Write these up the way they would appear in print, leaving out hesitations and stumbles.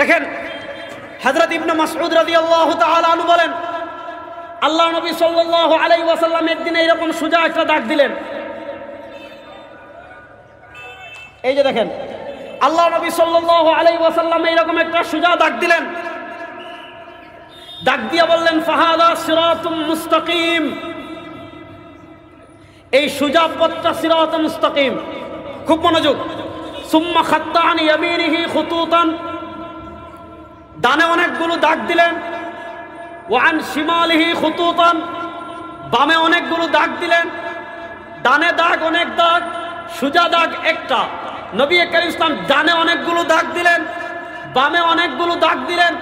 দেখেন হযরত ইবনে মাসউদ রাদিয়াল্লাহু তাআলা আনহু বলেন, আল্লাহ নবী সাল্লাল্লাহু আলাইহি ওয়াসাল্লাম একদিন এইরকম সোজা একটা ডাক দিলেন। এই যে দেখেন, আল্লাহ নবী সাল্লাল্লাহু আলাইহি ওয়াসাল্লাম এইরকম একটা সোজা ডাক দিলেন। ডাক দিয়ে বললেন, ফাহাদা সিরাতুম মুস্তাকিম, এই সোজা পথটা সিরাতুম মুস্তাকিম। খুব মনোযোগ। সুম্মা খাত্তা আন ইয়ামিনিহি খুতুতান, ডানে অনেকগুলো দাগ দিলেন। ওয়া আন শিমালিহি খুতুতান, বামে অনেকগুলো দাগ দিলেন। ডানে দাগ অনেক দাগ, সোজা দাগ একটা। নবী করিম ইসলাম ডানে অনেকগুলো দাগ দিলেন, বামে অনেকগুলো দাগ দিলেন।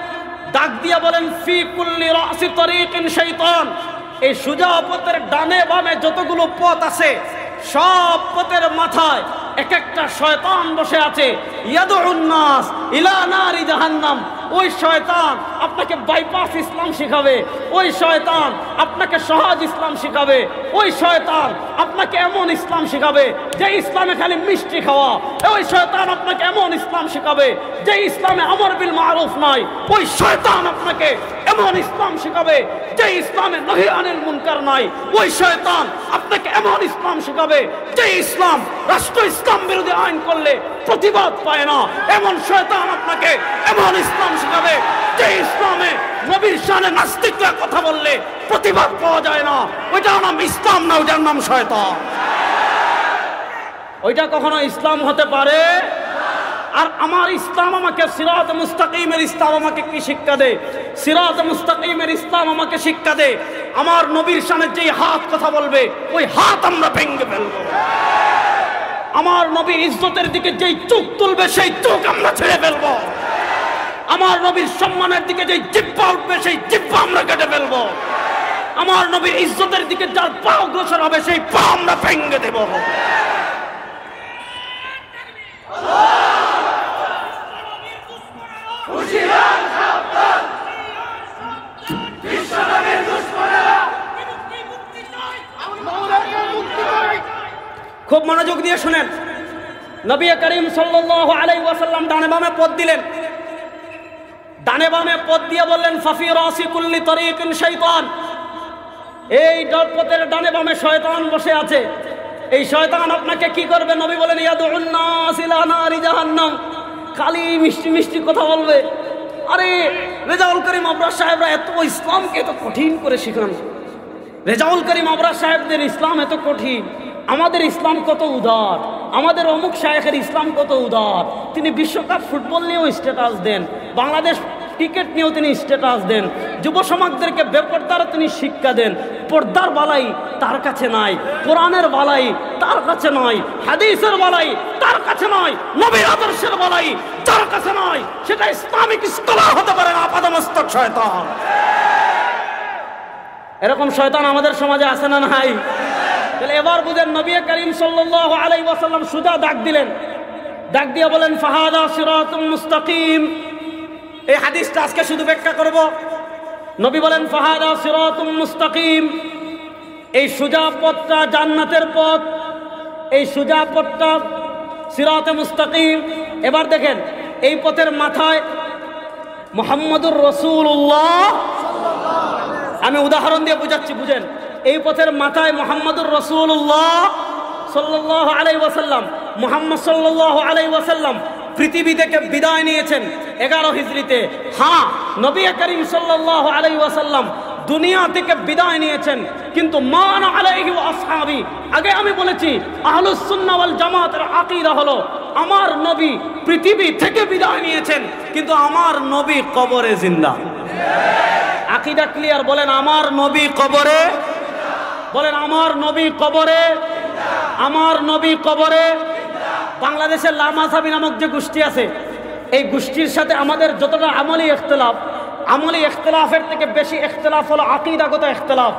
দাগ দিয়ে বলেন, ফি কুল্লি রাসি তরিকিন শাইতান, এই সোজা পথের ডানে বামে যতগুলো পথ আছে সব পথের মাথায় এক একটা শয়তান বসে আছে। ইয়াদউন নাস ইলা নারি জাহান্নাম, ওই শয়তান আপনাকে বাইপাস ইসলাম শিখাবে, ওই শয়তান আপনাকে সহজ ইসলাম শিখাবে, ওই শয়তান আপনাকে এমন ইসলাম শিখাবে যে ইসলামে খালি মিষ্টি খাওয়া, ওই শয়তান আপনাকে এমন ইসলাম শিখাবে যে ইসলামে আমর বিল মারুফ নাই, ওই শয়তান আপনাকে এমন ইসলাম শিখাবে যে ইসলামে নহি আনিল মুনকার নাই, ওই শয়তান আপনাকে এমন ইসলাম শিখাবে যে ইসলাম রাষ্ট্র ইসলাম বিরোধী আইন করলে প্রতিবাদ পায় না, এমন শয়তান আপনাকে এমন ইসলাম শিখাবে যে ইসলামে নবীর শানে নাস্তিকরা কথা বললে প্রতিবাদ পাওয়া যায় না। ওইটার নাম ইসলাম না, ওইটার নাম শয়তান। ওইটা কখনো ইসলাম হতে পারে? আর আমার ইসলাম আমাকে সিরাত মুস্তাকিমের ইসলাম আমাকে কি শিক্ষা দেয়? সিরাত মুস্তাকিমের ইসলাম আমাকে শিক্ষা দেয় আমার নবীর শানে যেই হাত কথা বলবে ওই হাত আমরা ভেঙে ফেলবো। আমার নবীর ইজ্জতের দিকে যেই চোখ তুলবে সেই চোখ আমরা ছেড়ে ফেলবো। আমার নবীর সম্মানের দিকে যেই জিহ্বা উঠবে সেই জিহ্বা আমরা কেটে ফেলবো। আমার নবীর ইজ্জতের দিকে যার পা অগ্রসর হবে সেই পা আমরা ভেঙে দেব। খুব মনোযোগ দিয়ে শুনেন। নবী করিম সাল্লাল্লাহু আলাইহি ওয়াসাল্লাম ডানে বামে পথ দিলেন। ডানে বামে পথ দিয়ে বললেন, ফাফি রাসি কুল্লি তরিকিন শাইতান, এই পথের ডানে বামে শয়তান বসে আছে। এই শয়তান আপনাকে কি করবে? নবী বলেন, ইয়াদউন নাস ইলা নারি জাহান্নাম, খালি মিষ্টি মিষ্টি কথা বলবে। আরে রেজাউল করিম আবরার সাহেবরা এত ইসলামকে এত কঠিন করে শিখান। রেজাউল করিম আবরার সাহেবদের ইসলাম এত কঠিন, আমাদের ইসলাম কত উদার, আমাদের অমুক শায়েখের ইসলাম কত উদার। তিনি বিশ্বকাপ ফুটবল নিয়েও স্ট্যাটাস দেন, বাংলাদেশ ক্রিকেট নিয়েও তিনি স্ট্যাটাস দেন, যুব সমাজদেরকে বেপরদারও তিনি শিক্ষা দেন। পর্দার বালাই তার কাছে নাই, কোরআনের বালাই তার কাছে নাই, হাদিসের বালাই তার কাছে নাই, নবীর আদর্শের বালাই যার কাছে নাই সেটা ইসলামিক স্কলার হতে পারে না, আপাদমস্তক শয়তান। এরকম শয়তান আমাদের সমাজে আছে না নাই? তাহলে এবার বুঝেন, নবী করিম সাল্লাল্লাহু আলাইহি ওয়াসাল্লাম সুজা ডাক দিলেন। ডাক দিয়ে বলেন, ফাহাদা সিরাতুম মুস্তাকিম। এই হাদিসটা আজকে শুধু ব্যাখ্যা করব। নবী বলেন, ফাহাদা সিরাতুম মুস্তাকিম, এই সুজা পথটা জান্নাতের পথ, এই সুজা পথটা সিরাতে মুস্তাকিম। এবার দেখেন, এই পথের মাথায় মুহাম্মদুর রাসূলুল্লাহ, আমি উদাহরণ দিয়ে বুঝাচ্ছি, বুঝেন। এই পথের মাথায় মুহাম্মদুর রাসূলুল্লাহ সাল্লাল্লাহু আলাইহি ওয়াসাল্লাম, মুহাম্মদ সাল্লাল্লাহু আলাইহি ওয়াসাল্লাম পৃথিবী থেকে বিদায় নিয়েছেন 11 হিজরিতে। হ্যাঁ, নবী করিম সাল্লাল্লাহু আলাইহি ওয়াসাল্লাম দুনিয়া থেকে বিদায় নিয়েছেন, কিন্তু মান আলাইহি ওয়া আসহাবি, আগে আমি বলেছি আহলুস সুন্নাহ ওয়াল জামাতের আকীদা হলো আমার নবী পৃথিবী থেকে বিদায় নিয়েছেন কিন্তু আমার নবী কবরে জিন্দা। আকীদা ক্লিয়ার? বলেন আমার নবী কবরে, বলেন আমার নবী কবরে, আমার নবী কবরে। বাংলাদেশের লামাসাবি নামক যে গোষ্ঠী আছে, এই গোষ্ঠীর সাথে আমাদের যতটা আমলি ইখতিলাফ, আমলি ইখতিলাফের থেকে বেশি ইখতিলাফ হলো আকীদাগত ইখতিলাফ।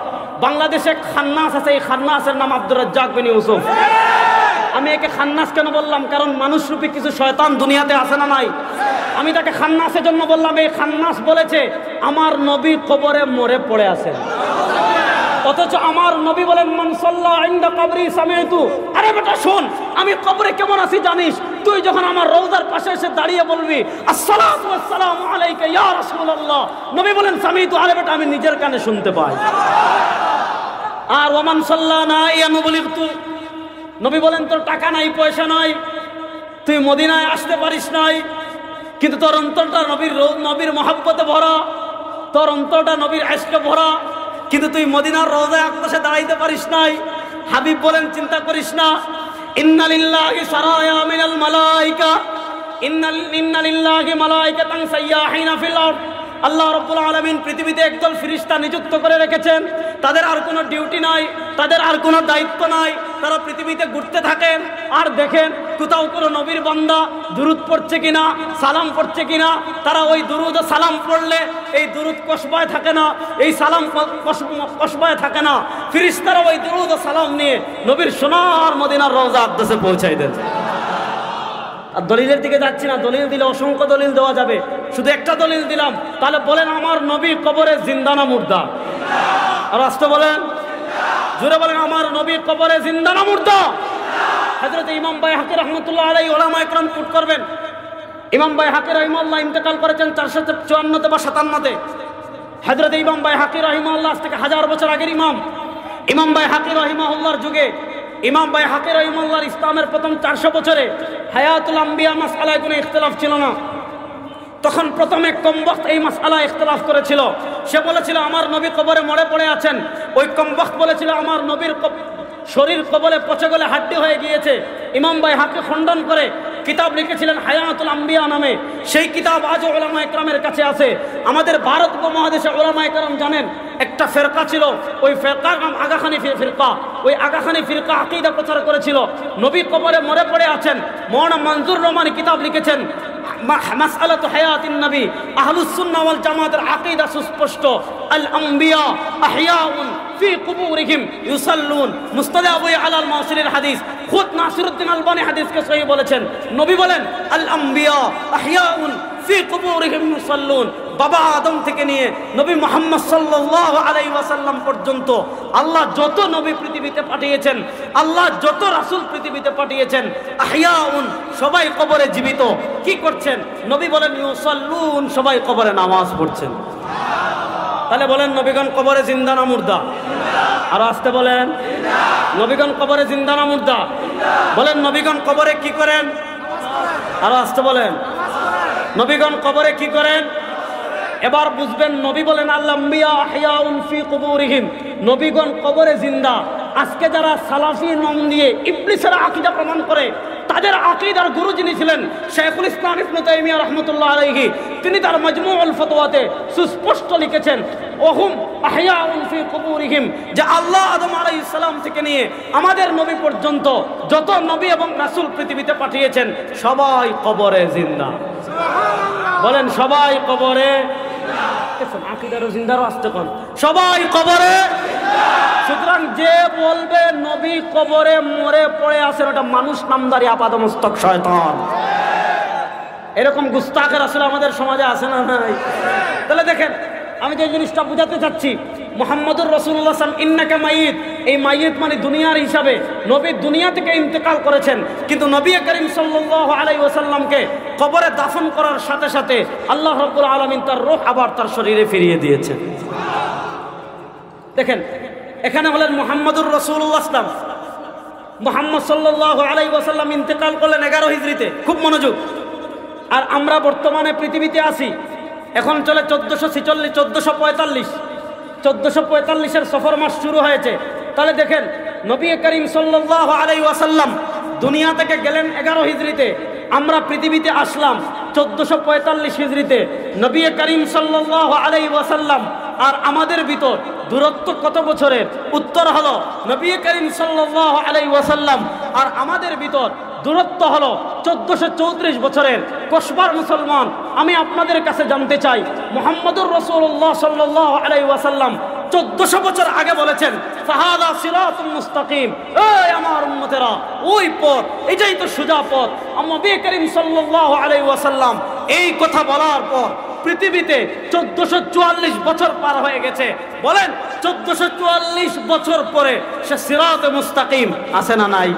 বাংলাদেশে খান্নাস আছে, এই খান্নাসের নাম আব্দুর রাজ্জাক বিন ইউসুফ। আমি একে খান্নাস কেন বললাম? কারণ মানুষরূপী কিছু শয়তান দুনিয়াতে আছে না নাই? আমি তাকে খান্নাসের জন্য বললাম, এই খান্নাস বলেছে আমার নবী কবরে মরে পড়ে আছে, অথচ আমার নবী বলেন মান সাল্লা ইনদা কবরি সামিতু। আরে বেটা শোন, আমি কবরে কেমন আছি জানিস? তুই যখন আমার রওজার পাশে এসে দাঁড়িয়ে বলবি আসসালাতু ওয়াসসালামু আলাইকা ইয়া রাসূলুল্লাহ, নবী বলেন সামিতু, আরে বেটা আমি নিজের কানে শুনতে পাই। আর ওমান সাল্লানা ইয়ানুবলিগতু, নবী বলেন তোর টাকা নাই পয়সা নাই, তুই মদিনায় আসতে পারিস নাই, কিন্তু তোর অন্তরটা নবীর মহব্বতে ভরা, তোর অন্তরটা নবীর ইশকে ভরা, কিন্তু তুই মদিনার রওজায় আকবাসে দাঁড়াইতে পারিস নাই। হাবিব বলেন চিন্তা করিস না, ইন্না লিল্লাহি সারায়া মিনাল মালাইকা, ইন্না লিল্লাহি মালাইকাতান সাইয়াহিনা ফিল আরদ। আল্লাহ রাব্বুল আলামিন পৃথিবীতে একদল ফেরেশতা নিযুক্ত করে রেখেছেন, তাদের আর কোনো ডিউটি নাই, তাদের আর কোনো দায়িত্ব নাই, তারা পৃথিবীতে ঘুরতে থাকেন আর দেখেন কোথাও কোনো নবীর বান্দা দুরূদ পড়ছে কিনা, সালাম পড়ছে কিনা। তারা ওই দুরূদ ও সালাম পড়লে এই দুরূদ কসবায় থাকে না, এই সালাম কসবায় থাকে না, ফেরেশতারা ওই দুরূদ ও সালাম নিয়ে নবীর সোনার মদিনার রওজা আকদাসে পৌঁছায় দেন। আর দলিলের দিকে যাচ্ছি না, দলিল দিলে অসংখ্য দলিল দেওয়া যাবে, শুধু একটা দলিল দিলাম। তাহলে বলেন আমার নবী কবরে জিন্দা না মুর্দা? আর আসতে বলেন, জোরে বলেন আমার নবী কবরে জিন্দা না মুর্দা? হযরত ইমাম বাইহাকী রাহমাতুল্লাহ আলাইহি উলামায়ে কেরাম কোট করবেন। ইমাম বাইহাকী রাহিমাহুল্লাহ ইন্তেকাল করেছেন 454 বা 57-তে। হযরত ইমাম বাইহাকী রাহিমাহুল্লাহ আজ থেকে 1000 বছর আগের ইমাম। ইমাম বাইহাকী রাহিমাহুল্লাহর যুগে, ইমাম বাইহাকী রাহিমাহুল্লাহর ইসলামের প্রথম 400 বছরে হায়াতুল আম্বিয়া মাসআলায় কোনো ইখতিলাফ ছিল না। তখন প্রথমে কমবক্ত এই মাসআলায় ইখতিলাফ করেছিল। সে বলেছিল আমার নবী কবরে মরে পড়ে আছেন। ওই কমবক্ত বলেছিল আমার নবীর শরীর কবরে পচে গলে হাড্ডি হয়ে গিয়েছে। ইমাম বাইহাকী খণ্ডন করে কিতাব লিখেছিলেন হায়াতুল আম্বিয়া নামে। সেই কিতাব আজও উলামায়ে কেরামের কাছে আছে। আমাদের ভারত উপমহাদেশে উলামায়ে কেরাম জানেন একটা ফিরকা ছিল, ওই ফিরকার নাম আগা হানিফি ফিরকা। ওই আগা হানিফি ফিরকা আকীদা প্রচার করেছিল নবী কবরে মরে পড়ে আছেন। মাওলানা মনজুর রহমানী কিতাব লিখেছেন মাসআলাতু হায়াতিন নবী। আহলুস সুন্নাহ ওয়াল জামাতের আকীদা সুস্পষ্ট, আল আম্বিয়া আহইয়াউন ফি কুবুরিহিম ইউসাল্লুন। মুস্তাদআবু আলাল মাওসিলির হাদিস, খুদ নাসিরউদ্দিন আলবানী হাদিসকে সহিহ বলেছেন। নবী বলেন আল আম্বিয়া আহইয়াউন ফি কুবুরিহিম ইউসাল্লুন। বাবা আদম থেকে নিয়ে নবী মুহাম্মদ সাল্লাল্লাহু আলাইহি ওয়াসাল্লাম পর্যন্ত আল্লাহ যত নবী পৃথিবীতে পাঠিয়েছেন, আল্লাহ যত রাসূল পৃথিবীতে পাঠিয়েছেন, আহইয়াউন সবাই কবরে জীবিত। কি করছেন? নবী বলেন ইউসাল্লুন, সবাই কবরে নামাজ পড়ছেন। তাহলে বলেন নবীগণ কবরে জিন্দা না মুর্দা? আর আসতে বলেন নবীগণ কবরে জিন্দা না মুর্দা? বলেন নবীগণ কবরে কি করেন? আর আসতে বলেন নবীগণ কবরে কি করেন? এবার বুঝবেন নবী বলেন আল আম্বিয়া আহইয়াউন ফি কুবুরিহিম, নবীগণ কবরে জিন্দা। আজকে যারা সালাফি নাম দিয়ে ইবলিসের আকীদা প্রমাণ করে, তাদের আকীদার গুরু যিনি ছিলেন শাইখুল ইসলাম ইবনে তাইমিয়া রাহমাতুল্লাহ আলাইহি, তিনি তার মাজমুউল ফতওয়াতে সুস্পষ্ট লিখেছেন ওহুম আহইয়াউন ফি কুবুরিহিম, যে আল্লাহ আদম আলাইহিস সালাম থেকে নিয়ে আমাদের নবী পর্যন্ত যত নবী এবং রাসূল পৃথিবীতে পাঠিয়েছেন সবাই কবরে জিন্দা। বলেন সবাই কবরে, আকীদারও জিন্দারও আসতে কোন সবাই কবরে। সুতরাং যে বলবে নবী কবরে মরে পড়ে আছেন, ওটা মানুষ নামদারি আপাদমস্তক শয়তান। এরকম গুস্তাখের আসলে আমাদের সমাজে আছে না নাই? তাহলে দেখেন আমি যে জিনিসটা বুঝাতে চাচ্ছি, মুহাম্মদুর রাসূলুল্লাহ সাল্লাল্লাহু ইন্নাকা মাইয়িত, এই মাইয়িত মানে দুনিয়ার হিসাবে নবী দুনিয়া থেকে ইন্তেকাল করেছেন, কিন্তু নবী করিম সাল্লাল্লাহু আলাইহি ওয়াসাল্লামকে কবরে দাফন করার সাথে সাথে আল্লাহ রাব্বুল আলামিন তার রূহ আবার তার শরীরে ফিরিয়ে দিয়েছেন। দেখেন এখানে হলেন মুহাম্মদুর রাসূলুল্লাহ সাল্লাল্লাহু আলাইহি ওয়াসাল্লাম। মুহাম্মদ সাল্লাল্লাহু আলাইহি ওয়াসাল্লাম ইন্তেকাল করলেন 11 হিজরিতে। খুব মনোযোগ। আর আমরা বর্তমানে পৃথিবীতে আছি, এখন চলে 1445 সফর মাস শুরু হয়েছে। তাহলে দেখেন নবী করিম সাল্লাল্লাহু আলাইহি ওয়াসাল্লাম দুনিয়া থেকে গেলেন 11 হিজরিতে, আমরা পৃথিবীতে আসলাম 1445 হিজরিতে। নবী করিম সাল্লাল্লাহু আলাইহি ওয়াসাল্লাম আর আমাদের ভিতর দূরত্ব কত বছরের? উত্তর হলো নবী করিম সাল্লাল্লাহু আলাইহি ওয়াসাল্লাম আর আমাদের ভিতর দূরত্ব হলো 1434 বছরের। কসবার মুসলমান, আমি আপনাদের কাছে জানতে চাই, মুহাম্মদুর রাসূলুল্লাহ সাল্লাল্লাহু আলাইহি ওয়াসাল্লাম 1400 বছর আগে বলেছেন ফাহাদা সিরাতুল মুস্তাকিম, এই আমার উম্মতেরা ওই পথ, এটাই তো সোজা পথ। নবী করিম সাল্লাল্লাহু আলাইহি ওয়াসাল্লাম এই কথা বলার পর পৃথিবীতে 1444 বছর পার হয়ে গেছে। বলেন 1444 বছর পরে সে সিরাতে মুস্তাকিম আছে না নাই?